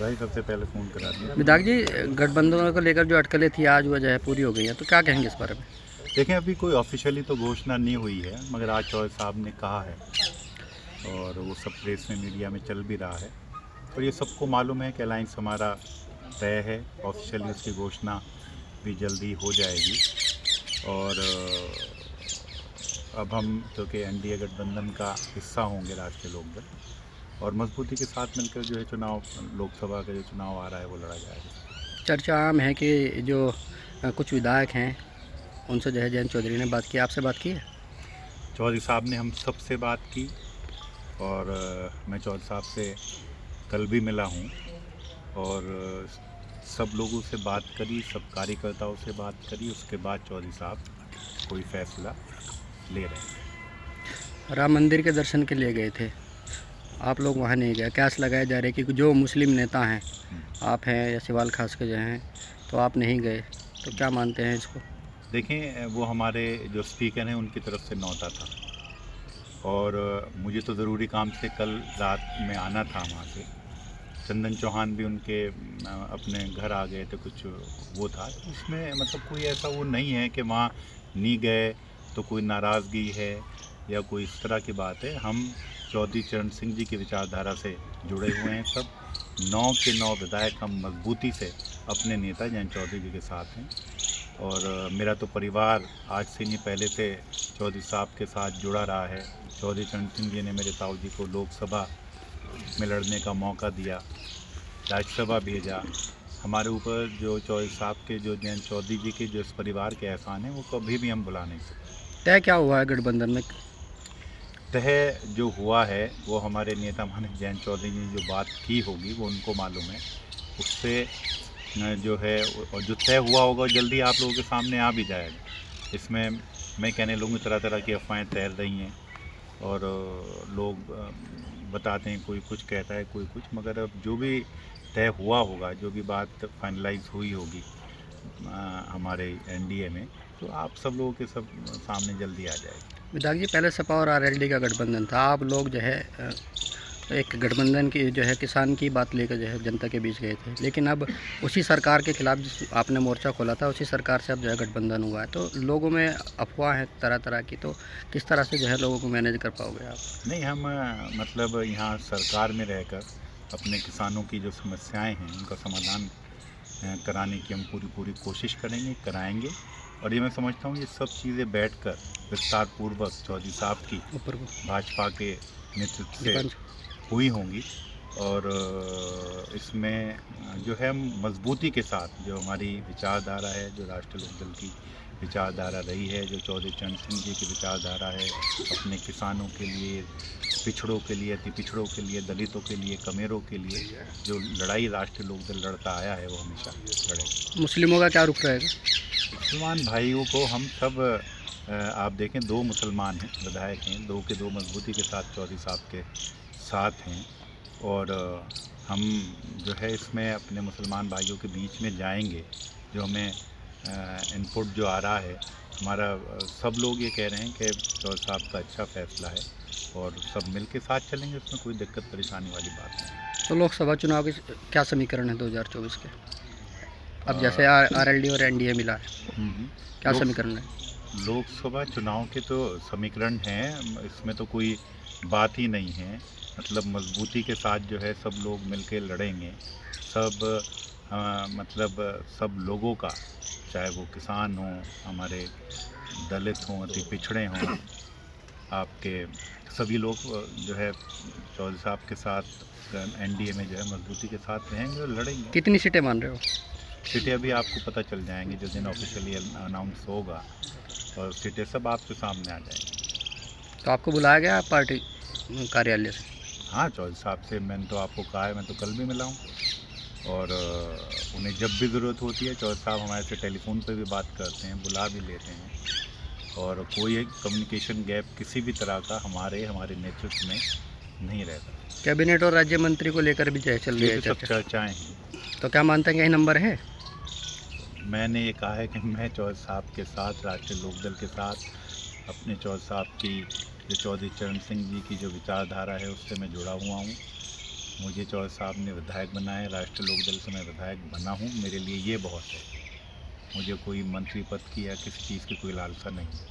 भाई सबसे पहले फ़ोन करा दिया। विधायक जी, गठबंधन को लेकर जो अटकलें थी आज वो जो है पूरी हो गई है, तो क्या कहेंगे इस बारे में? देखें, अभी कोई ऑफिशियली तो घोषणा नहीं हुई है, मगर आज चौधरी साहब ने कहा है और वो सब प्रेस में मीडिया में चल भी रहा है। और ये सबको मालूम है कि अलायंस हमारा तय है। ऑफिशियली उसकी घोषणा भी जल्दी हो जाएगी। और अब हम क्योंकि एनडीए गठबंधन का हिस्सा होंगे राष्ट्रीय लोकदल, और मजबूती के साथ मिलकर जो है चुनाव, लोकसभा का जो चुनाव आ रहा है वो लड़ा जाएगा। चर्चा आम है कि जो कुछ विधायक हैं उनसे जो है जयंत चौधरी ने बात की, आपसे बात की है? चौधरी साहब ने हम सब से बात की और मैं चौधरी साहब से कल भी मिला हूँ और सब लोगों से बात करी, सब कार्यकर्ताओं से बात करी। उसके बाद चौधरी साहब कोई फैसला ले रहे हैं। राम मंदिर के दर्शन के लिए गए थे, आप लोग वहाँ नहीं गए। कैस लगाया जा रहा है कि जो मुस्लिम नेता हैं, आप हैं या सिवाल खास के जो हैं, तो आप नहीं गए, तो क्या मानते हैं इसको? देखें, वो हमारे जो स्पीकर हैं उनकी तरफ से नौता था और मुझे तो ज़रूरी काम से कल रात में आना था वहाँ से। चंदन चौहान भी उनके अपने घर आ गए थे, कुछ वो था उसमें, मतलब कोई ऐसा वो नहीं है कि वहाँ नहीं गए तो कोई नाराज़गी है या कोई इस तरह की बात है। हम चौधरी चरण सिंह जी की विचारधारा से जुड़े हुए हैं। सब 9 के 9 विधायक हम मजबूती से अपने नेता जयंत चौधरी जी के साथ हैं। और मेरा तो परिवार आज से नहीं, पहले से चौधरी साहब के साथ जुड़ा रहा है। चौधरी चरण सिंह जी ने मेरे ताऊ जी को लोकसभा में लड़ने का मौका दिया, राज्यसभा भेजा। हमारे ऊपर जो चौधरी साहब के, जो जयंत चौधरी जी के जो इस परिवार के एहसान हैं, वो कभी भी हम भुला नहीं सकते। तय क्या हुआ है गठबंधन में? तय जो हुआ है वो हमारे नेता माने जयंत चौधरी जी ने जो बात की होगी वो उनको मालूम है। उससे जो है, और जो तय हुआ होगा जल्दी आप लोगों के सामने आ भी जाएगा। इसमें मैं कहने लगूँ तरह तरह की अफवाहें तैर रही हैं और लोग बताते हैं, कोई कुछ कहता है, कोई कुछ, मगर अब जो भी तय हुआ होगा, जो भी बात फाइनलाइज हुई होगी हमारे एनडीए में, तो आप सब लोगों के सब सामने जल्दी आ जाएगी। विधायक जी, पहले सपा और आरएलडी का गठबंधन था, आप लोग जो है एक गठबंधन की जो है किसान की बात लेकर जो है जनता के बीच गए थे, लेकिन अब उसी सरकार के खिलाफ जिस आपने मोर्चा खोला था उसी सरकार से अब जो है गठबंधन हुआ है, तो लोगों में अफवाह है तरह तरह की, तो किस तरह से जो है लोगों को मैनेज कर पाओगे आप? नहीं, हम मतलब यहाँ सरकार में रहकर अपने किसानों की जो समस्याएं हैं उनका समाधान कराने की हम पूरी कोशिश करेंगे, कराएंगे। और ये मैं समझता हूँ ये सब चीज़ें बैठकर विस्तार पूर्वक चौधरी साहब की ऊपर को भाजपा के नेतृत्व से हुई होंगी। और इसमें जो है हम मजबूती के साथ, जो हमारी विचारधारा है, जो राष्ट्रीय लोकदल की विचारधारा रही है, जो चौधरी चरण सिंह जी की विचारधारा है, अपने किसानों के लिए, पिछड़ों के लिए, अति पिछड़ों के लिए, दलितों के लिए, कमेरों के लिए जो लड़ाई राष्ट्रीय लोकदल लड़ता आया है वो हमेशा लड़ेगा। मुस्लिमों का क्या रुख रहेगा? मुसलमान भाइयों को हम सब आप देखें, 2 मुसलमान हैं, विधायक हैं, 2 के 2 मजबूती के साथ चौधरी साहब के साथ हैं। और हम जो है इसमें अपने मुसलमान भाइयों के बीच में जाएंगे। जो हमें इनपुट जो आ रहा है हमारा, सब लोग ये कह रहे हैं कि चौधरी साहब का अच्छा फैसला है और सब मिल के साथ चलेंगे, उसमें कोई दिक्कत परेशानी वाली बात नहीं। तो लोकसभा चुनाव के क्या समीकरण है 2024 के? अब जैसे आरएलडी और एनडीए मिला है, क्या समीकरण है? लोकसभा चुनाव के तो समीकरण हैं, इसमें तो कोई बात ही नहीं है। मतलब मजबूती के साथ जो है सब लोग मिलके लड़ेंगे। सब मतलब सब लोगों का, चाहे वो किसान हों, हमारे दलित हों, अति पिछड़े हों, आपके सभी लोग जो है चौधरी साहब के साथ एनडीए में जो है मजबूती के साथ रहेंगे और लड़ेंगे। कितनी सीटें मान रहे हो? सीटें अभी आपको पता चल जाएंगी जिस दिन ऑफिशियली अनाउंस होगा, और सीटें सब आपके सामने आ जाएंगी। तो आपको बुलाया गया पार्टी कार्यालय से? हाँ, चौधरी साहब से मैंने तो आपको कहा है, मैं तो कल भी मिला हूँ। और उन्हें जब भी ज़रूरत होती है चौधरी साहब हमारे से टेलीफोन पे भी बात करते हैं, बुला भी लेते हैं। और कोई एक कम्युनिकेशन गैप किसी भी तरह का हमारे नेतृत्व में नहीं रहता। कैबिनेट और राज्य मंत्री को लेकर भी चल रही है सब चर्चाएँ हैं। तो क्या मानते हैं कि यही नंबर है? मैंने ये कहा है कि मैं चौधरी साहब के साथ, राष्ट्रीय लोकदल के साथ, अपने चौधरी साहब की, जो चौधरी चरण सिंह जी की जो विचारधारा है उससे मैं जुड़ा हुआ हूँ। मुझे चौधरी साहब ने विधायक बनाया, राष्ट्रीय लोकदल से मैं विधायक बना हूँ, मेरे लिए ये बहुत है। मुझे कोई मंत्री पद की या किसी चीज़ की कोई लालसा नहीं है।